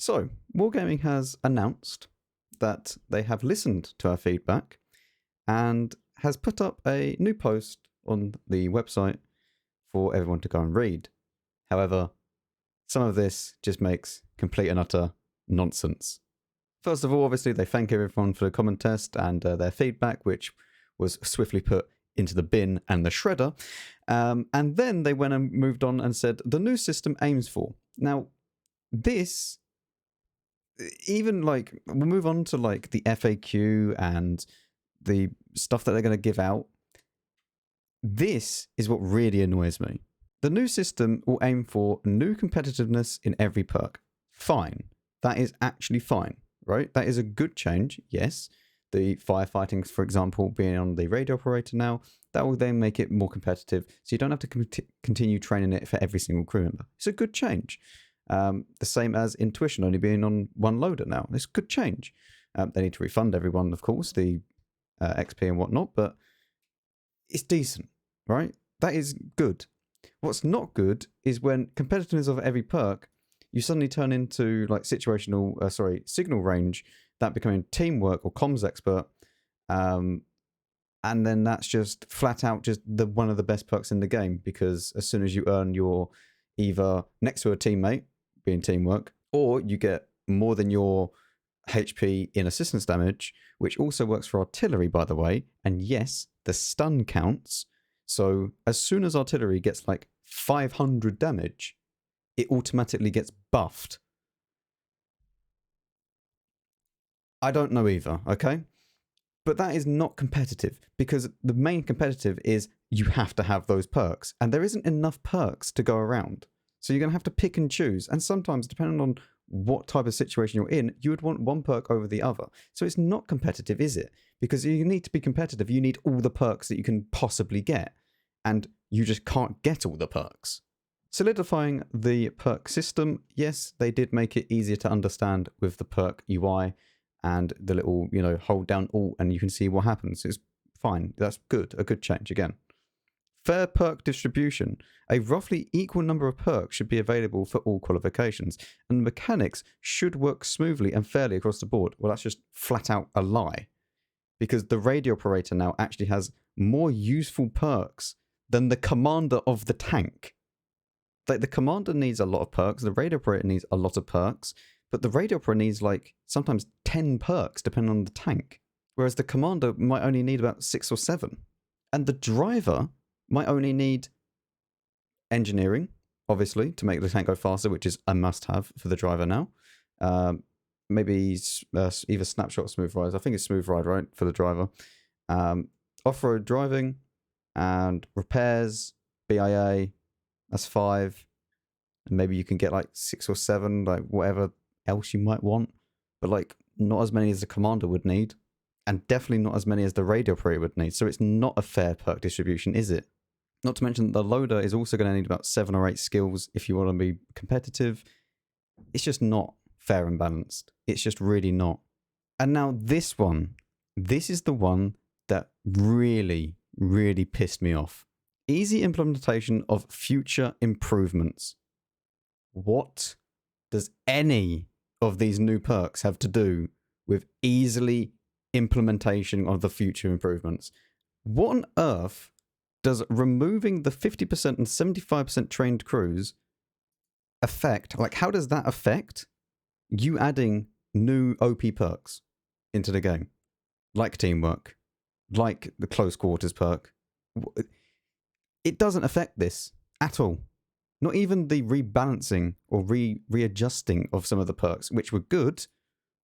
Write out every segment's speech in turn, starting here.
So, Wargaming has announced that they have listened to our feedback and has put up a new post on the website for everyone to go and read. However, some of this just makes complete and utter nonsense. First of all, obviously, they thank everyone for the comment test and their feedback, which was swiftly put into the bin and the shredder. And then they went and moved on and said, the new system aims for. Now, this, even like, we'll move on to like the FAQ and the stuff that they're going to give out. This is what really annoys me. The new system will aim for new competitiveness in every perk. Fine. That is actually fine, right? That is a good change, yes. The firefighting, for example, being on the radio operator now, that will then make it more competitive, so you don't have to continue training it for every single crew member. It's a good change. The same as intuition only being on one loader now. It's a good change. They need to refund everyone, of course, the XP and whatnot, but it's decent, right? That is good. What's not good is when competitiveness of every perk, you suddenly turn into like signal range, that becoming teamwork or comms expert, and then that's just flat out just one of the best perks in the game, because as soon as you earn your either next to a teammate, being teamwork, or you get more than your HP in assistance damage, which also works for artillery, by the way, and yes, the stun counts. So as soon as artillery gets like 500 damage, it automatically gets buffed. I don't know either, okay? But that is not competitive, because the main competitive is you have to have those perks, and there isn't enough perks to go around. So you're going to have to pick and choose, and sometimes, depending on what type of situation you're in, you would want one perk over the other. So it's not competitive, is it? Because you need to be competitive, you need all the perks that you can possibly get, and you just can't get all the perks. Solidifying the perk system, yes, they did make it easier to understand with the perk UI and the little, hold down Alt and you can see what happens. It's fine. That's good. A good change again. Fair perk distribution. A roughly equal number of perks should be available for all qualifications, and the mechanics should work smoothly and fairly across the board. Well, that's just flat out a lie, because the radio operator now actually has more useful perks than the commander of the tank. Like, the commander needs a lot of perks, the radio operator needs a lot of perks, but the radio operator needs like sometimes 10 perks depending on the tank, whereas the commander might only need about 6 or 7. And the driver might only need engineering, obviously, to make the tank go faster, which is a must-have for the driver now. Maybe either snapshot or smooth ride. I think it's smooth ride, right, for the driver. Off-road driving and repairs, BIA, that's 5. And maybe you can get like 6 or 7, like whatever else you might want, but like not as many as the commander would need, and definitely not as many as the radio operator would need. So it's not a fair perk distribution, is it? Not to mention the loader is also going to need about 7 or 8 skills if you want to be competitive. It's just not fair and balanced. It's just really not. And now this is the one that really, really pissed me off. Easy implementation of future improvements. What does any of these new perks have to do with easily implementation of the future improvements? What on earth does removing the 50% and 75% trained crews affect? Like, how does that affect you adding new OP perks into the game? Like teamwork, like the close quarters perk. It doesn't affect this at all. Not even the rebalancing or readjusting of some of the perks, which were good,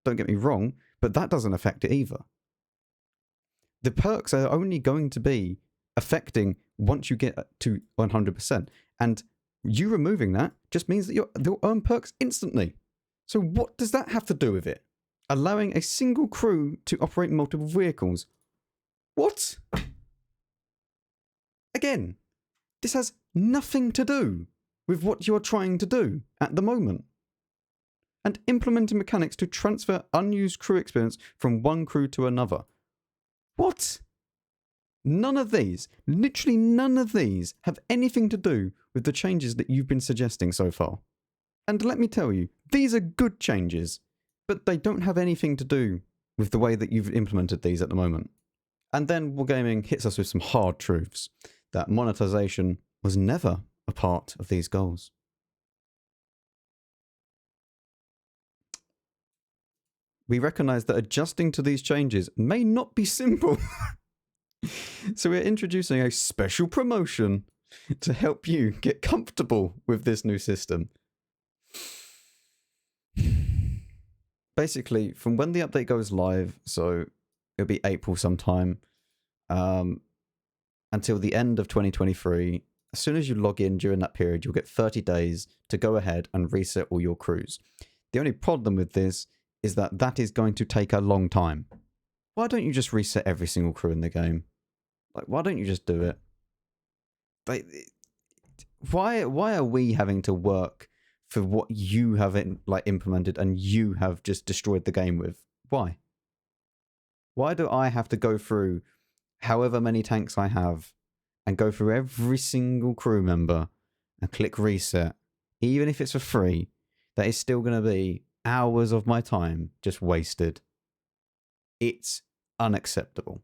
don't get me wrong, but that doesn't affect it either. The perks are only going to be affecting once you get to 100%. And you removing that just means that you'll earn perks instantly. So what does that have to do with it? Allowing a single crew to operate multiple vehicles. What? Again, this has nothing to do with what you're trying to do at the moment. And implementing mechanics to transfer unused crew experience from one crew to another. What? None of these, literally none of these, have anything to do with the changes that you've been suggesting so far. And let me tell you, these are good changes, but they don't have anything to do with the way that you've implemented these at the moment. And then Wargaming hits us with some hard truths, that monetization was never a part of these goals. We recognize that adjusting to these changes may not be simple. So we're introducing a special promotion to help you get comfortable with this new system. Basically, from when the update goes live, so it'll be April sometime, until the end of 2023, as soon as you log in during that period, you'll get 30 days to go ahead and reset all your crews. The only problem with this is that that is going to take a long time. Why don't you just reset every single crew in the game? Like, why don't you just do it? Like, why are we having to work for what you have implemented and you have just destroyed the game with? Why? Why do I have to go through however many tanks I have and go through every single crew member and click reset, even if it's for free? That is still going to be hours of my time just wasted. It's unacceptable.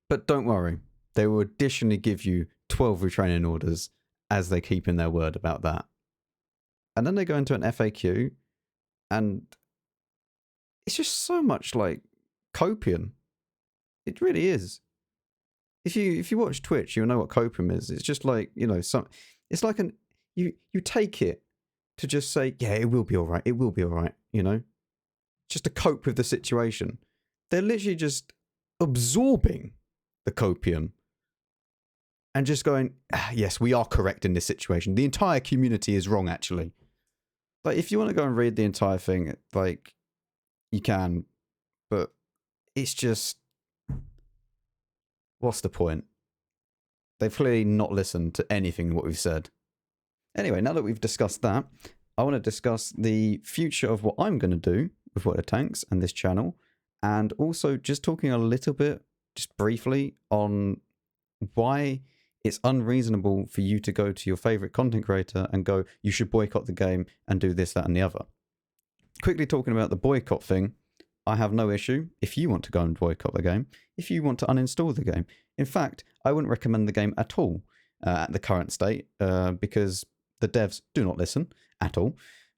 But don't worry, they will additionally give you 12 retraining orders, as they keep in their word about that. And then they go into an FAQ, and it's just so much like Copium. It really is. If you watch Twitch, you'll know what Copium is. It's just like, you know, it's like you take it to just say, yeah, it will be all right. It will be all right, you know? Just to cope with the situation. They're literally just absorbing the Copium and just going, yes, we are correct in this situation. The entire community is wrong, actually. Like, if you want to go and read the entire thing, like, you can, but it's just, what's the point? They've clearly not listened to anything what we've said. Anyway, now that we've discussed that, I want to discuss the future of what I'm going to do with Water Tanks and this channel, and also just talking a little bit, just briefly, on why it's unreasonable for you to go to your favorite content creator and go, you should boycott the game and do this, that, and the other. Quickly talking about the boycott thing, I have no issue if you want to go and boycott the game, if you want to uninstall the game. In fact, I wouldn't recommend the game at all at the current state, because the devs do not listen at all,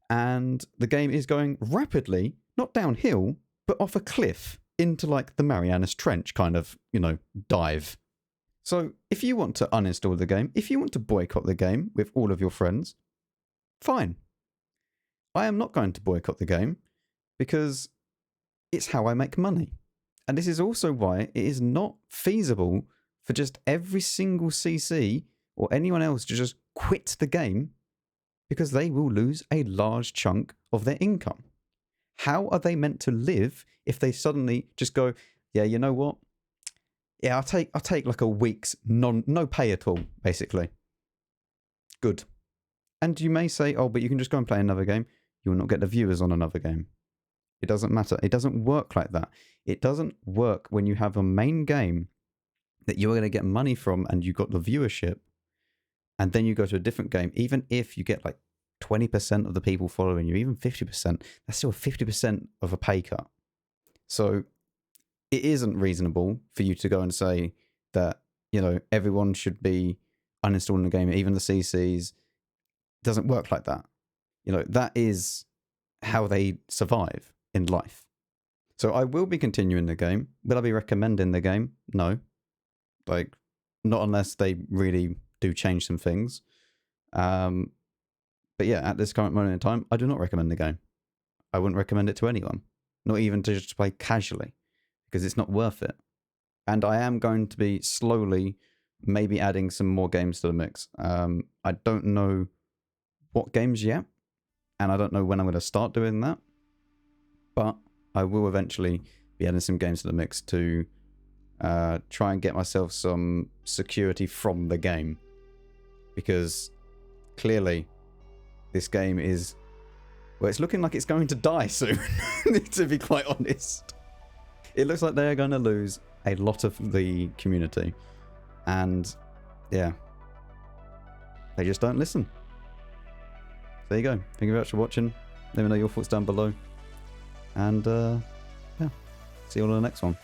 and the game is going rapidly, not downhill, but off a cliff into like the Marianas Trench kind of, you know, dive. So if you want to uninstall the game, if you want to boycott the game with all of your friends, fine. I am not going to boycott the game because it's how I make money. And this is also why it is not feasible for just every single CC or anyone else to just quit the game, because they will lose a large chunk of their income. How are they meant to live if they suddenly just go, yeah, you know what? Yeah, I'll take like a week's no pay at all, basically. Good. And you may say, oh, but you can just go and play another game. You will not get the viewers on another game. It doesn't matter. It doesn't work like that. It doesn't work when you have a main game that you're going to get money from and you got the viewership, and then you go to a different game. Even if you get like 20% of the people following you, even 50%, that's still 50% of a pay cut. So it isn't reasonable for you to go and say that, you know, everyone should be uninstalling the game, even the CCs. It doesn't work like that. You know, that is how they survive in life. So I will be continuing the game. Will I be recommending the game? No. Like, not unless they really do change some things. But yeah, at this current moment in time, I do not recommend the game. I wouldn't recommend it to anyone. Not even to just play casually, because it's not worth it. And I am going to be slowly maybe adding some more games to the mix. I don't know what games yet, and I don't know when I'm going to start doing that, but I will eventually be adding some games to the mix to try and get myself some security from the game, because clearly this game is, well, it's looking like it's going to die soon, to be quite honest. It looks like they are going to lose a lot of the community, and yeah, they just don't listen. there you go. Thank you very much for watching. Let me know your thoughts down below. And yeah, see you all in the next one.